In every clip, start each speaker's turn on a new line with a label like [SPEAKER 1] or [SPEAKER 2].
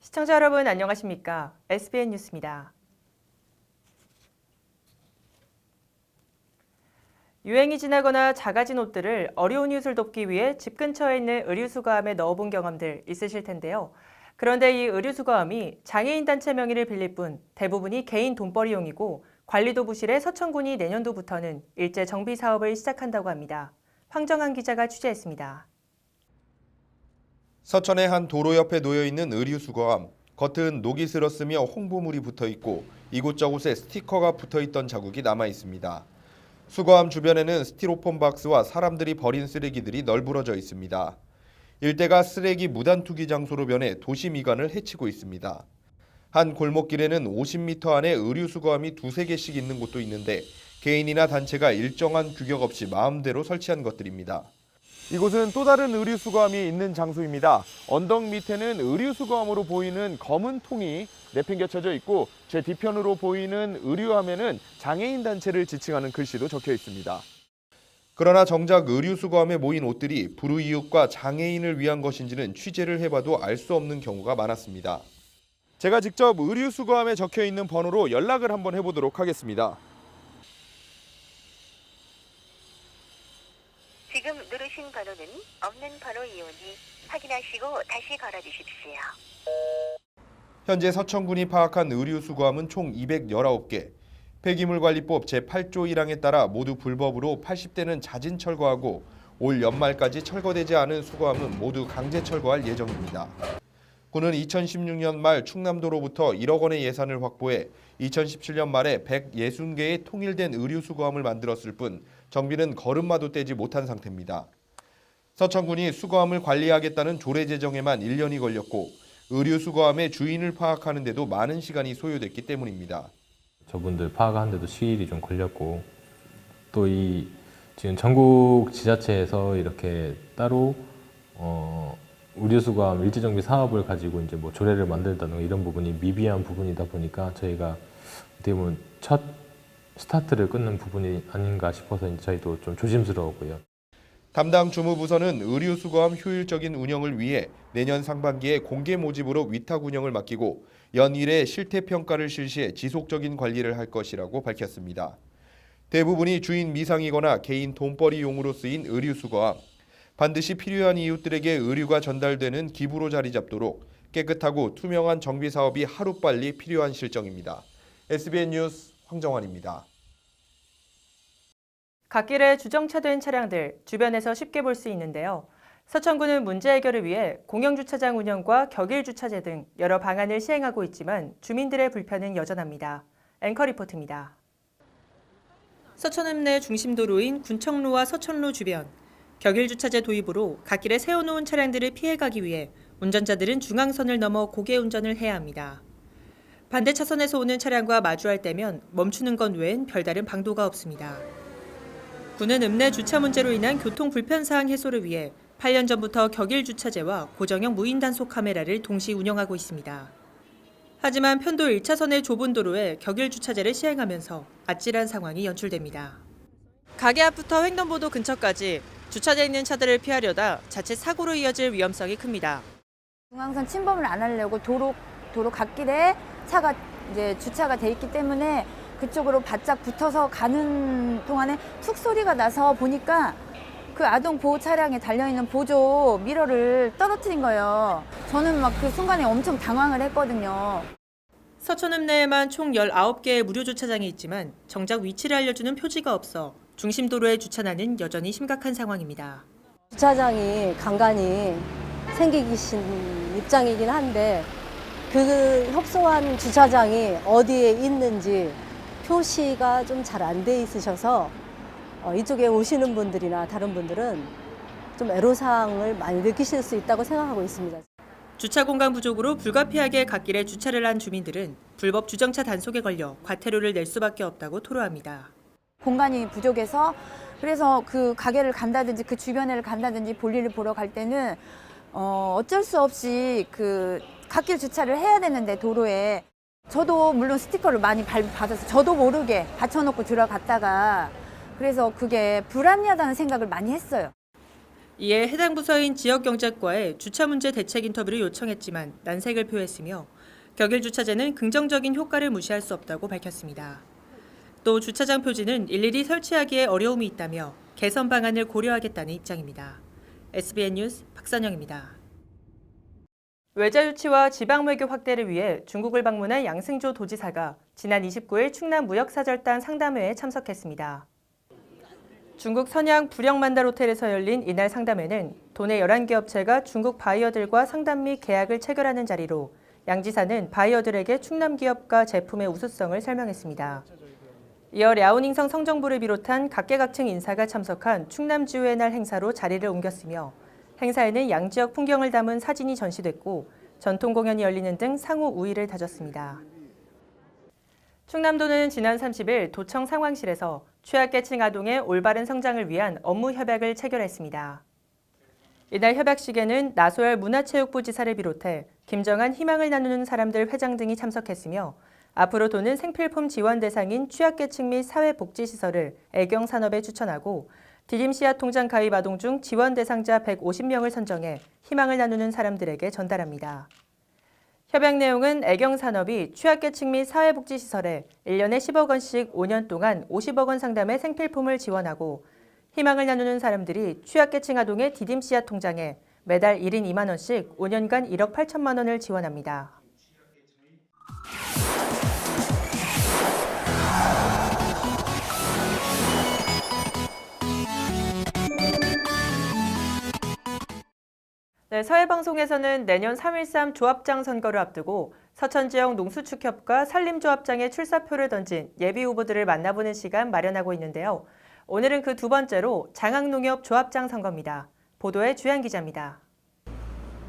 [SPEAKER 1] 시청자 여러분 안녕하십니까? SBN 뉴스입니다. 유행이 지나거나 작아진 옷들을 어려운 이웃을 돕기 위해 집 근처에 있는 의류수거함에 넣어본 경험들 있으실 텐데요. 그런데 이 의류수거함이 장애인 단체 명의를 빌릴 뿐 대부분이 개인 돈벌이용이고 관리도 부실해 서천군이 내년도부터는 일제 정비 사업을 시작한다고 합니다. 황정한 기자가 취재했습니다.
[SPEAKER 2] 서천의 한 도로 옆에 놓여있는 의류수거함. 겉은 녹이 슬었으며 홍보물이 붙어있고 이곳저곳에 스티커가 붙어있던 자국이 남아있습니다. 수거함 주변에는 스티로폼 박스와 사람들이 버린 쓰레기들이 널브러져 있습니다. 일대가 쓰레기 무단 투기 장소로 변해 도시 미관을 해치고 있습니다. 한 골목길에는 50m 안에 의류수거함이 두세 개씩 있는 곳도 있는데 개인이나 단체가 일정한 규격 없이 마음대로 설치한 것들입니다.
[SPEAKER 3] 이곳은 또 다른 의류수거함이 있는 장소입니다. 언덕 밑에는 의류수거함으로 보이는 검은 통이 내팽개쳐져 있고 제 뒤편으로 보이는 의류함에는 장애인 단체를 지칭하는 글씨도 적혀 있습니다.
[SPEAKER 2] 그러나 정작 의류수거함에 모인 옷들이 불우이웃과 장애인을 위한 것인지는 취재를 해봐도 알 수 없는 경우가 많았습니다.
[SPEAKER 3] 제가 직접 의류수거함에 적혀 있는 번호로 연락을 한번 해보도록 하겠습니다.
[SPEAKER 4] 지금 누르신 번호는 없는 번호이오니 확인하시고 다시 걸어주십시오.
[SPEAKER 2] 현재 서천군이 파악한 의류수거함은 총 219개. 폐기물관리법 제8조 1항에 따라 모두 불법으로 80대는 자진 철거하고 올 연말까지 철거되지 않은 수거함은 모두 강제 철거할 예정입니다. 군은 2016년 말 충남도로부터 1억 원의 예산을 확보해 2017년 말에 160개의 통일된 의류수거함을 만들었을 뿐 정비는 걸음마도 떼지 못한 상태입니다. 서천군이 수거함을 관리하겠다는 조례 제정에만 1년이 걸렸고 의류수거함의 주인을 파악하는 데도 많은 시간이 소요됐기 때문입니다.
[SPEAKER 5] 저분들 파악하는 데도 시일이 좀 걸렸고 또 이 지금 전국 지자체에서 이렇게 따로 의류수거함 일지정비 사업을 가지고 이제 뭐 조례를 만들다든가 이런 부분이 미비한 부분이다 보니까 저희가 어떻게 보면 첫 스타트를 끊는 부분이 아닌가 싶어서 저희도 좀 조심스러웠고요.
[SPEAKER 2] 담당 주무부서는 의류수거함 효율적인 운영을 위해 내년 상반기에 공개 모집으로 위탁 운영을 맡기고 연일에 실태평가를 실시해 지속적인 관리를 할 것이라고 밝혔습니다. 대부분이 주인 미상이거나 개인 돈벌이용으로 쓰인 의류수거함. 반드시 필요한 이웃들에게 의류가 전달되는 기부로 자리 잡도록 깨끗하고 투명한 정비 사업이 하루빨리 필요한 실정입니다. SBN 뉴스 황정환입니다.
[SPEAKER 1] 갓길에 주정차된 차량들 주변에서 쉽게 볼 수 있는데요. 서천군은 문제 해결을 위해 공영주차장 운영과 격일주차제 등 여러 방안을 시행하고 있지만 주민들의 불편은 여전합니다. 앵커 리포트입니다. 서천읍 내 중심도로인 군청로와 서천로 주변 격일주차제 도입으로 갓길에 세워놓은 차량들을 피해가기 위해 운전자들은 중앙선을 넘어 고개 운전을 해야 합니다. 반대 차선에서 오는 차량과 마주할 때면 멈추는 것 외엔 별다른 방도가 없습니다. 군은 읍내 주차 문제로 인한 교통 불편 사항 해소를 위해 8년 전부터 격일 주차제와 고정형 무인 단속 카메라를 동시 운영하고 있습니다. 하지만 편도 1차선의 좁은 도로에 격일 주차제를 시행하면서 아찔한 상황이 연출됩니다. 가게 앞부터 횡단보도 근처까지 주차돼 있는 차들을 피하려다 자칫 사고로 이어질 위험성이 큽니다.
[SPEAKER 6] 중앙선 침범을 안 하려고 도로 갓길에 차가 이제 주차가 돼 있기 때문에 그쪽으로 바짝 붙어서 가는 동안에 툭 소리가 나서 보니까 그 아동 보호 차량에 달려있는 보조 미러를 떨어뜨린 거예요. 저는 막 그 순간에 엄청 당황을 했거든요.
[SPEAKER 1] 서천읍 내에만 총 19개의 무료 주차장이 있지만 정작 위치를 알려주는 표지가 없어 중심도로의 주차난은 여전히 심각한 상황입니다.
[SPEAKER 7] 주차장이 간간히 생기신 입장이긴 한데 그 협소한 주차장이 어디에 있는지 표시가 좀 잘 안 돼 있으셔서 이쪽에 오시는 분들이나 다른 분들은 좀 애로사항을 많이 느끼실 수 있다고 생각하고 있습니다.
[SPEAKER 1] 주차 공간 부족으로 불가피하게 갓길에 주차를 한 주민들은 불법 주정차 단속에 걸려 과태료를 낼 수밖에 없다고 토로합니다.
[SPEAKER 6] 공간이 부족해서 그래서 그 가게를 간다든지 그 주변에를 간다든지 볼일을 보러 갈 때는 어쩔 수 없이 그 갓길 주차를 해야 되는데 도로에 저도 물론 스티커를 많이 받아서 저도 모르게 받쳐놓고 들어갔다가 그래서 그게 불합리하다는 생각을 많이 했어요.
[SPEAKER 1] 이에 해당 부서인 지역경제과에 주차 문제 대책 인터뷰를 요청했지만 난색을 표했으며 격일주차제는 긍정적인 효과를 무시할 수 없다고 밝혔습니다. 또 주차장 표지는 일일이 설치하기에 어려움이 있다며 개선 방안을 고려하겠다는 입장입니다. SBN 뉴스 박선영입니다. 외자 유치와 지방 외교 확대를 위해 중국을 방문한 양승조 도지사가 지난 29일 충남 무역사절단 상담회에 참석했습니다. 중국 선양 부령만달 호텔에서 열린 이날 상담회는 도내 11개 업체가 중국 바이어들과 상담 및 계약을 체결하는 자리로 양 지사는 바이어들에게 충남 기업과 제품의 우수성을 설명했습니다. 이어 랴오닝성 성정부를 비롯한 각계각층 인사가 참석한 충남지우의 날 행사로 자리를 옮겼으며 행사에는 양지역 풍경을 담은 사진이 전시됐고 전통 공연이 열리는 등 상호 우위를 다졌습니다. 충남도는 지난 30일 도청 상황실에서 취약계층 아동의 올바른 성장을 위한 업무 협약을 체결했습니다. 이날 협약식에는 나소열 문화체육부 지사를 비롯해 김정한 희망을 나누는 사람들 회장 등이 참석했으며 앞으로 도는 생필품 지원 대상인 취약계층 및 사회복지시설을 애경산업에 추천하고 디딤씨앗 통장 가입 아동 중 지원 대상자 150명을 선정해 희망을 나누는 사람들에게 전달합니다. 협약 내용은 애경산업이 취약계층 및 사회복지시설에 1년에 10억 원씩 5년 동안 50억 원 상담의 생필품을 지원하고 희망을 나누는 사람들이 취약계층 아동의 디딤씨앗 통장에 매달 1인 2만 원씩 5년간 1억 8천만 원을 지원합니다. 네, 서해방송에서는 내년 3.13 조합장 선거를 앞두고 서천지역 농수축협과 산림조합장에 출사표를 던진 예비 후보들을 만나보는 시간 마련하고 있는데요. 오늘은 그 두 번째로 장학농협 조합장 선거입니다. 보도에 주한 기자입니다.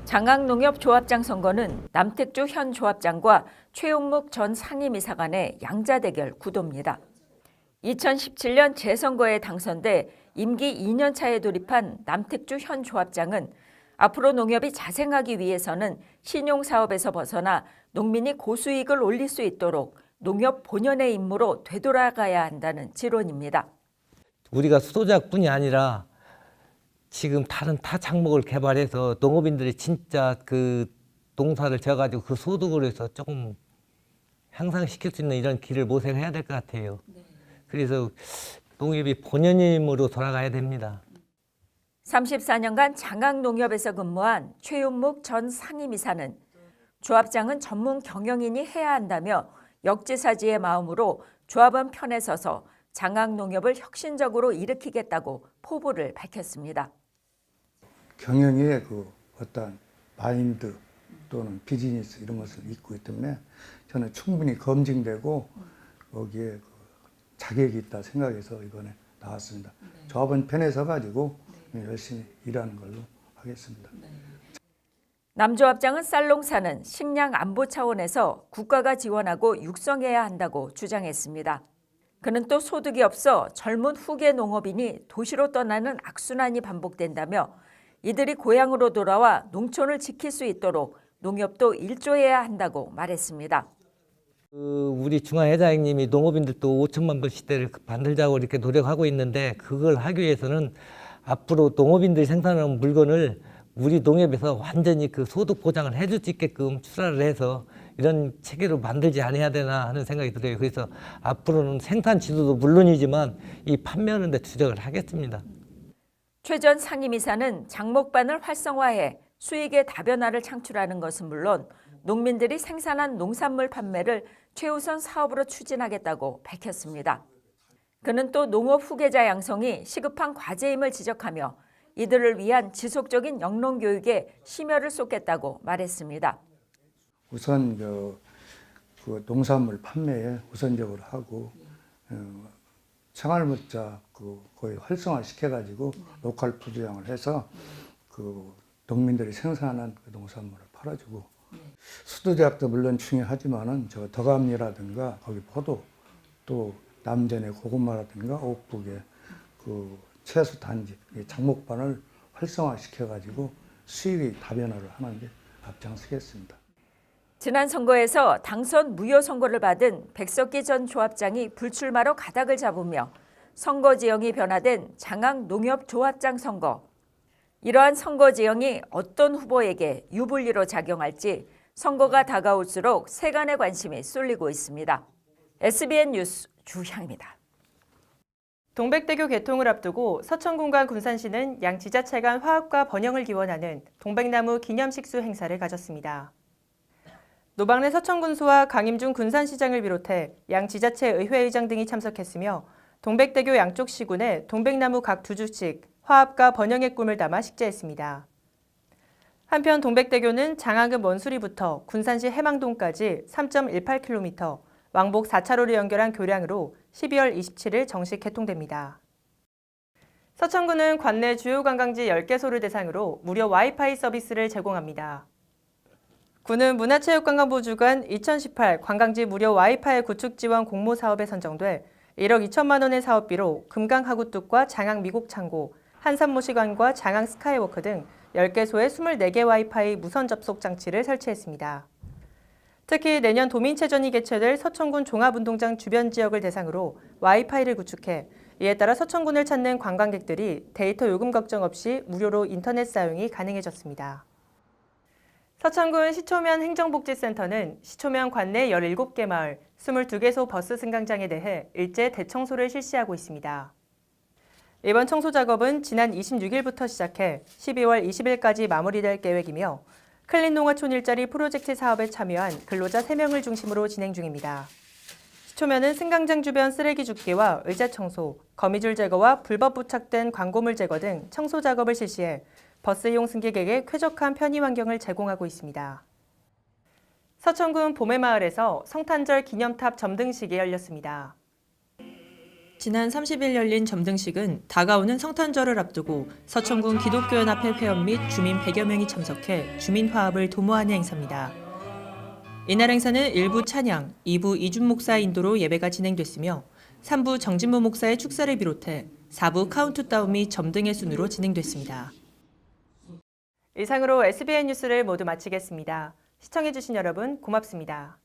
[SPEAKER 8] 장학농협 조합장 선거는 남택주 현 조합장과 최용묵 전 상임이사 간의 양자대결 구도입니다. 2017년 재선거에 당선돼 임기 2년 차에 돌입한 남택주 현 조합장은 앞으로 농협이 자생하기 위해서는 신용사업에서 벗어나 농민이 고수익을 올릴 수 있도록 농협 본연의 임무로 되돌아가야 한다는 지론입니다.
[SPEAKER 9] 우리가 수도작뿐이 아니라 지금 다른 타 작목을 개발해서 농업인들이 진짜 그 농사를 지어가지고 그 소득으로 해서 조금 향상시킬 수 있는 이런 길을 모색해야 될 것 같아요. 그래서 농협이 본연의 임무로 돌아가야 됩니다.
[SPEAKER 8] 34년간 장학농협에서 근무한 최용묵 전 상임이사는 조합장은 전문 경영인이 해야 한다며 역지사지의 마음으로 조합원 편에 서서 장학농협을 혁신적으로 일으키겠다고 포부를 밝혔습니다.
[SPEAKER 10] 경영의 그 어떤 마인드 또는 비즈니스 이런 것을 잊고 있기 때문에 저는 충분히 검증되고 거기에 그 자격이 있다 생각해서 이번에 나왔습니다. 조합원 편에 서가지고 열심히 일하는 걸로 하겠습니다.
[SPEAKER 8] 남조합장은 쌀농사는 식량 안보 차원에서 국가가 지원하고 육성해야 한다고 주장했습니다. 그는 또 소득이 없어 젊은 후계 농업인이 도시로 떠나는 악순환이 반복된다며 이들이 고향으로 돌아와 농촌을 지킬 수 있도록 농협도 일조해야 한다고 말했습니다.
[SPEAKER 9] 우리 중앙회장님이 농업인들도 5천만 불 시대를 만들자고 이렇게 노력하고 있는데 그걸 하기 위해서는 앞으로 농업인들이 생산하는 물건을 우리 농협에서 완전히 그 소득 보장을 해줄 수 있게끔 출하를 해서 이런 체계로 만들지 않아야 되나 하는 생각이 들어요. 그래서 앞으로는 생산 지도도 물론이지만 이 판매하는 데 주력을 하겠습니다.
[SPEAKER 8] 최 전 상임이사는 장목반을 활성화해 수익의 다변화를 창출하는 것은 물론 농민들이 생산한 농산물 판매를 최우선 사업으로 추진하겠다고 밝혔습니다. 그는 또 농업 후계자 양성이 시급한 과제임을 지적하며 이들을 위한 지속적인 영농교육에 심혈을 쏟겠다고 말했습니다.
[SPEAKER 10] 우선 그 농산물 판매에 우선적으로 하고 생활물자 거의 활성화 시켜가지고 로컬 푸드장을 해서 그 농민들이 생산한 그 농산물을 팔아주고 수도제약도 물론 중요하지만은 저 덕암리라든가 거기 포도 또 남전의 고구마라든가 옥북의 그 채소 단지 장목반을 활성화 시켜가지고 수익의 다변화를 하는데 앞장서겠습니다.
[SPEAKER 8] 지난 선거에서 당선 무효 선고를 받은 백석기 전 조합장이 불출마로 가닥을 잡으며 선거 지형이 변화된 장학농협 조합장 선거. 이러한 선거 지형이 어떤 후보에게 유불리로 작용할지 선거가 다가올수록 세간의 관심이 쏠리고 있습니다. SBN 뉴스 주향입니다.
[SPEAKER 1] 동백대교 개통을 앞두고 서천군과 군산시는 양 지자체 간 화합과 번영을 기원하는 동백나무 기념식수 행사를 가졌습니다. 노방래 서천군수와 강임중 군산시장을 비롯해 양 지자체 의회의장 등이 참석했으며 동백대교 양쪽 시군에 동백나무 각 2주씩 화합과 번영의 꿈을 담아 식재했습니다. 한편 동백대교는 장안급 원수리부터 군산시 해망동까지 3.18km, 왕복 4차로를 연결한 교량으로 12월 27일 정식 개통됩니다. 서천군은 관내 주요 관광지 10개소를 대상으로 무료 와이파이 서비스를 제공합니다. 군은 문화체육관광부 주관 2018 관광지 무료 와이파이 구축 지원 공모 사업에 선정돼 1억 2천만 원의 사업비로 금강하구뚝과 장항 미곡창고, 한산모시관과 장항 스카이워크 등 10개소에 24개 와이파이 무선 접속 장치를 설치했습니다. 특히 내년 도민체전이 개최될 서천군 종합운동장 주변 지역을 대상으로 와이파이를 구축해 이에 따라 서천군을 찾는 관광객들이 데이터 요금 걱정 없이 무료로 인터넷 사용이 가능해졌습니다. 서천군 시초면 행정복지센터는 시초면 관내 17개 마을, 22개소 버스 승강장에 대해 일제 대청소를 실시하고 있습니다. 이번 청소 작업은 지난 26일부터 시작해 12월 20일까지 마무리될 계획이며 클린농어촌 일자리 프로젝트 사업에 참여한 근로자 3명을 중심으로 진행 중입니다. 시초면은 승강장 주변 쓰레기 줍기와 의자 청소, 거미줄 제거와 불법 부착된 광고물 제거 등 청소 작업을 실시해 버스이용 승객에게 쾌적한 편의 환경을 제공하고 있습니다. 서천군 봄의마을에서 성탄절 기념탑 점등식이 열렸습니다. 지난 30일 열린 점등식은 다가오는 성탄절을 앞두고 서천군 기독교연합회 회원 및 주민 100여 명이 참석해 주민 화합을 도모하는 행사입니다. 이날 행사는 1부 찬양, 2부 이준 목사 인도로 예배가 진행됐으며 3부 정진모 목사의 축사를 비롯해 4부 카운트다운 및 점등의 순으로 진행됐습니다. 이상으로 SBN 뉴스를 모두 마치겠습니다. 시청해주신 여러분 고맙습니다.